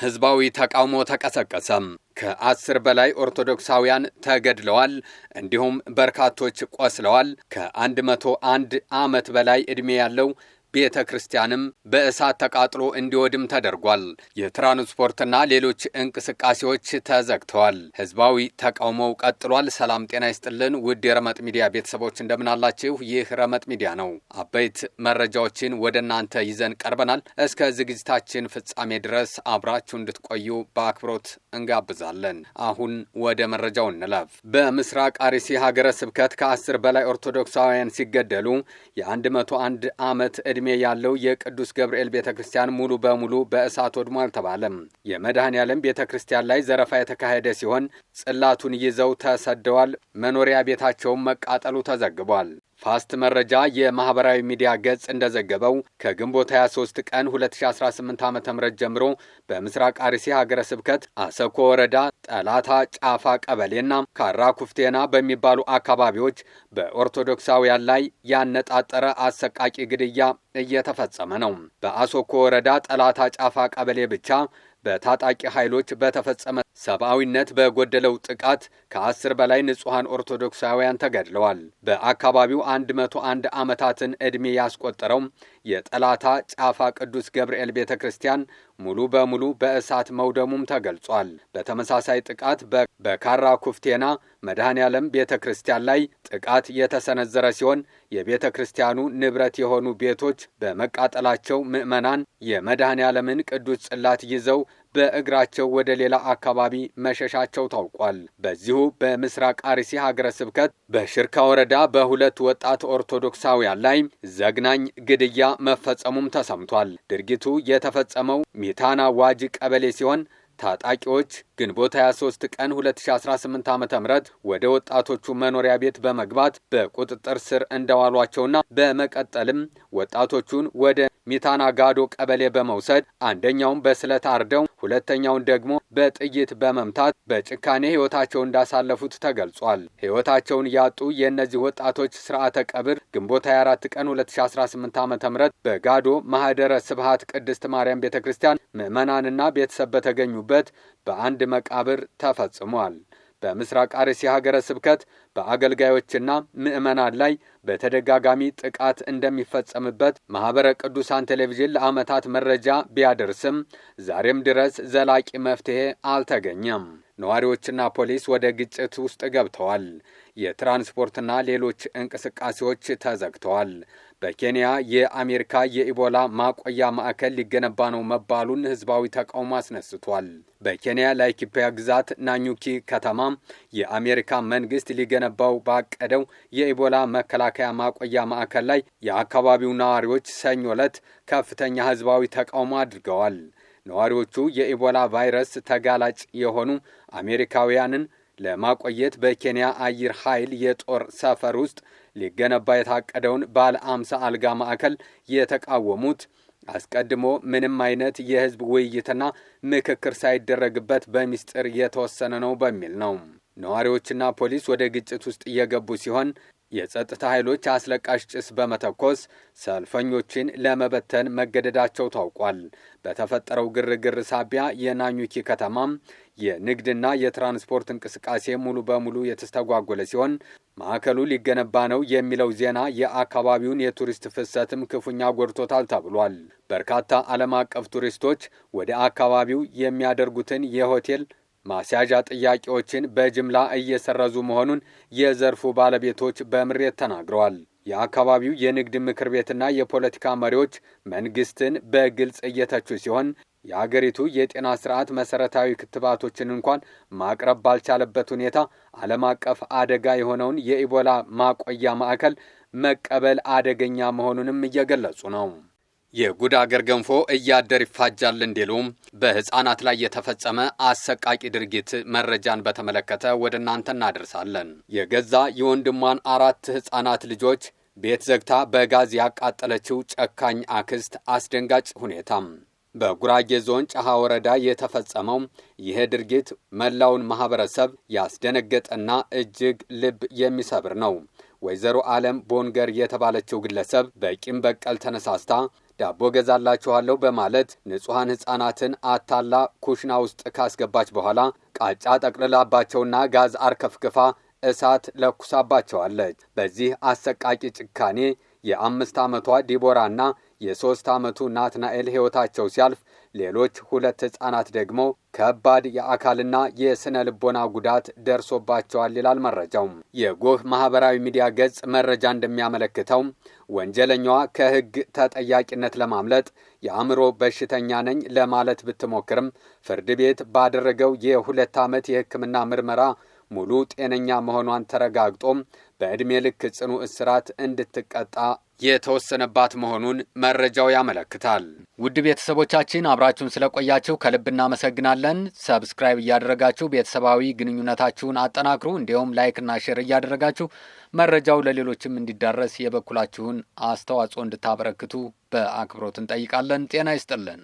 ህዝባዊ ተቃውሞ ተቀሰቀሰም። ከ10 በላይ ኦርቶዶክሳውያን ተገድለዋል። እንዲሁም በርካቶች ቆስለዋል። ከ101 ዓመት በላይ ዕድሜ ያለው ቤተ ክርስቲያንም በእሳት ተቃጥሎ እንዲወድም ተደርጓል። የትራንስፖርትና ሌሎች እንቅስቃሴዎች ተዘግተዋል። ህዝባዊ ተቃውሞው ቀጥሏል። ሰላም ጤና ይስጥልን ውድ የረመጥ ሚዲያ ቤተሰቦች እንደምን አላችሁ? ይህ ረመጥ ሚዲያ ነው። አበይት መረጃዎችን ወደ እናንተ ይዘን ቀርበናል። እስከ ዝግጅታችን ፍጻሜ ድረስ አብራችሁ እንድትቆዩ በአክብሮት እንጋብዛለን። አሁን ወደ መረጃው እንለፍ። በምስራቅ አርሲ ሀገረ ስብከት ከ10 በላይ ኦርቶዶክሳውያን ሲገደሉ የ101 ዓመት ዕድሜ ያለው የቅዱስ ገብርኤል ቤተክርስቲያን ሙሉ በሙሉ በእሳት ወድሟል ተባለ። የመድኃኔዓለም ቤተክርስቲያን ላይ ዘረፋ የተካሄደ ሲሆን ጽላቱን ይዘው ተሰደዋል። መኖሪያ ቤታቸውም መቃጠሉ ተዘግቧል። ፋስት መረጃ የማህበራዊ ሚዲያ ገጽ እንደዘገበው ከግንቦት 23 ቀን 2018 ዓ.ም ጀምሮ በምስራቅ አርሲ ሀገረ ስብከት አሰኮ ወረዳ ጠላታ ጫፋ ቀበሌና ካራ ኩፍቴና በሚባሉ አካባቢዎች በኦርቶዶክሳውያን ላይ ያነጣጠረ አሰቃቂ ግድያ እየተፈጸመ ነው። በአሰኮ ወረዳ ጠላታ ጫፋ ቀበሌ ብቻ በታጣቂ ኃይሎች በተፈጸመ ሰብአዊነት በጎደለው ጥቃት ከ10 በላይ ንጹሃን ኦርቶዶክሳውያን ተገድለዋል። በአካባቢው 101 ዓመታትን ዕድሜ ያስቆጠረው የጠላታ ጫፋ ቅዱስ ገብርኤል ቤተክርስቲያን ሙሉ በሙሉ በእሳት መውደሙም ተገልጿል። በተመሳሳይ ጥቃት በካራ ኩፍቴና መድኃኔዓለም ቤተክርስቲያን ላይ ጥቃት የተሰነዘረ ሲሆን የቤተክርስቲያኑ ንብረት የሆኑ ቤቶች በመቃጠላቸው ምዕመናን የመድኃኔዓለምን ቅዱስ ጽላት ይዘው በእግራቸው ወደ ሌላ አካባቢ መሸሻቸው ታውቋል። በዚሁ በምስራቅ አርሲ ሀገረ ስብከት በሽርካ ወረዳ በሁለት ወጣት ኦርቶዶክሳውያን ላይ ዘግናኝ ግድያ መፈጸሙም ተሰምቷል። ድርጊቱ የተፈጸመው ሚታና ዋጅ ቀበሌ ሲሆን ታጣቂዎች ግንቦት 23 ቀን 2018 ዓ.ም ወደ ወጣቶቹ መኖሪያ ቤት በመግባት በቁጥጥር ስር እንደዋሏቸውና በመቀጠልም ወጣቶቹን ወደ ሚታና ጋዶ ቀበሌ በመውሰድ አንደኛውን በስለት አርደው ሁለተኛውን ደግሞ በጥይት በመምታት በጭካኔ ሕይወታቸውን እንዳሳለፉት ተገልጿል። ሕይወታቸውን ያጡ የእነዚህ ወጣቶች ስርዓተ ቀብር ግንቦት 24 ቀን 2018 ዓ.ም በጋዶ ማህደረ ስብሃት ቅድስት ማርያም ቤተክርስቲያን ምዕመናንና ቤተሰብ በተገኙበት በአንድ መቃብር ተፈጽሟል። በምስራቅ አርሲ ሀገረ ስብከት በአገልጋዮችና ምዕመናን ላይ በተደጋጋሚ ጥቃት እንደሚፈጸምበት ማህበረ ቅዱሳን ቴሌቪዥን ለዓመታት መረጃ ቢያደርስም ዛሬም ድረስ ዘላቂ መፍትሄ አልተገኘም። ነዋሪዎችና ፖሊስ ወደ ግጭት ውስጥ ገብተዋል። የትራንስፖርትና ሌሎች እንቅስቃሴዎች ተዘግተዋል። በኬንያ የአሜሪካ የኢቦላ ማቆያ ማዕከል ሊገነባ ነው መባሉን ህዝባዊ ተቃውሞ አስነስቷል። በኬንያ ላይኪፒያ ግዛት ናኙኪ ከተማ የአሜሪካ መንግስት ሊገነባው ባቀደው የኢቦላ መከላከያ ማቆያ ማዕከል ላይ የአካባቢው ነዋሪዎች ሰኞ ዕለት ከፍተኛ ህዝባዊ ተቃውሞ አድርገዋል። ነዋሪዎቹ የኢቦላ ቫይረስ ተጋላጭ የሆኑ አሜሪካውያንን ለማቆየት በኬንያ አየር ኃይል የጦር ሰፈር ውስጥ ሊገነባ የታቀደውን ባለ 50 አልጋ ማዕከል የተቃወሙት አስቀድሞ ምንም አይነት የህዝብ ውይይትና ምክክር ሳይደረግበት በሚስጥር የተወሰነ ነው በሚል ነው። ነዋሪዎችና ፖሊስ ወደ ግጭት ውስጥ እየገቡ ሲሆን የጸጥታ ኃይሎች አስለቃሽ ጭስ በመተኮስ ሰልፈኞችን ለመበተን መገደዳቸው ታውቋል። በተፈጠረው ግርግር ሳቢያ የናኙኪ ከተማም የንግድና የትራንስፖርት እንቅስቃሴ ሙሉ በሙሉ የተስተጓጎለ ሲሆን ማዕከሉ ሊገነባ ነው የሚለው ዜና የአካባቢውን የቱሪስት ፍሰትም ክፉኛ ጎድቶታል ተብሏል። በርካታ ዓለም አቀፍ ቱሪስቶች ወደ አካባቢው የሚያደርጉትን የሆቴል ማስያዣ ጥያቄዎችን በጅምላ እየሰረዙ መሆኑን የዘርፉ ባለቤቶች በምሬት ተናግረዋል። የአካባቢው የንግድ ምክር ቤትና የፖለቲካ መሪዎች መንግስትን በግልጽ እየተቹ ሲሆን የአገሪቱ የጤና ስርዓት መሰረታዊ ክትባቶችን እንኳን ማቅረብ ባልቻለበት ሁኔታ ዓለም አቀፍ አደጋ የሆነውን የኢቦላ ማቆያ ማዕከል መቀበል አደገኛ መሆኑንም እየገለጹ ነው። የጉድ አገር ገንፎ እያደር ይፋጃል እንዲሉም በህፃናት ላይ የተፈጸመ አሰቃቂ ድርጊት መረጃን በተመለከተ ወደ እናንተ እናደርሳለን። የገዛ የወንድሟን 4 ህፃናት ልጆች ቤት ዘግታ በጋዝ ያቃጠለችው ጨካኝ አክስት አስደንጋጭ ሁኔታም በጉራጌ ዞን ጫሃ ወረዳ የተፈጸመው ይህ ድርጊት መላውን ማህበረሰብ ያስደነገጠና እጅግ ልብ የሚሰብር ነው። ወይዘሮ ዓለም ቦንገር የተባለችው ግለሰብ በቂም በቀል ተነሳስታ ዳቦ ገዛላችኋለሁ በማለት ንጹሃን ህፃናትን አታላ ኩሽና ውስጥ ካስገባች በኋላ ቃጫ ጠቅልላባቸውና ጋዝ አርከፍክፋ እሳት ለኩሳባቸዋለች። በዚህ አሰቃቂ ጭካኔ የ5 ዓመቷ ዲቦራና የ3 ዓመቱ ናትናኤል ህይወታቸው ሲያልፍ ሌሎች 2 ህፃናት ደግሞ ከባድ የአካልና የስነ ልቦና ጉዳት ደርሶባቸዋል ይላል መረጃው። የጎህ ማህበራዊ ሚዲያ ገጽ መረጃ እንደሚያመለክተው ወንጀለኛዋ ከህግ ተጠያቂነት ለማምለጥ የአእምሮ በሽተኛ ነኝ ለማለት ብትሞክርም ፍርድ ቤት ባደረገው የ2 ዓመት የህክምና ምርመራ ሙሉ ጤነኛ መሆኗን ተረጋግጦ በዕድሜ ልክ ጽኑ እስራት እንድትቀጣ የተወሰነባት መሆኑን መረጃው ያመለክታል። ውድ ቤተሰቦቻችን አብራችሁን ስለቆያችሁ ከልብ እናመሰግናለን። ሰብስክራይብ እያደረጋችሁ ቤተሰባዊ ግንኙነታችሁን አጠናክሩ። እንዲሁም ላይክና ሼር እያደረጋችሁ መረጃው ለሌሎችም እንዲዳረስ የበኩላችሁን አስተዋጽኦ እንድታበረክቱ በአክብሮት እንጠይቃለን። ጤና ይስጥልን።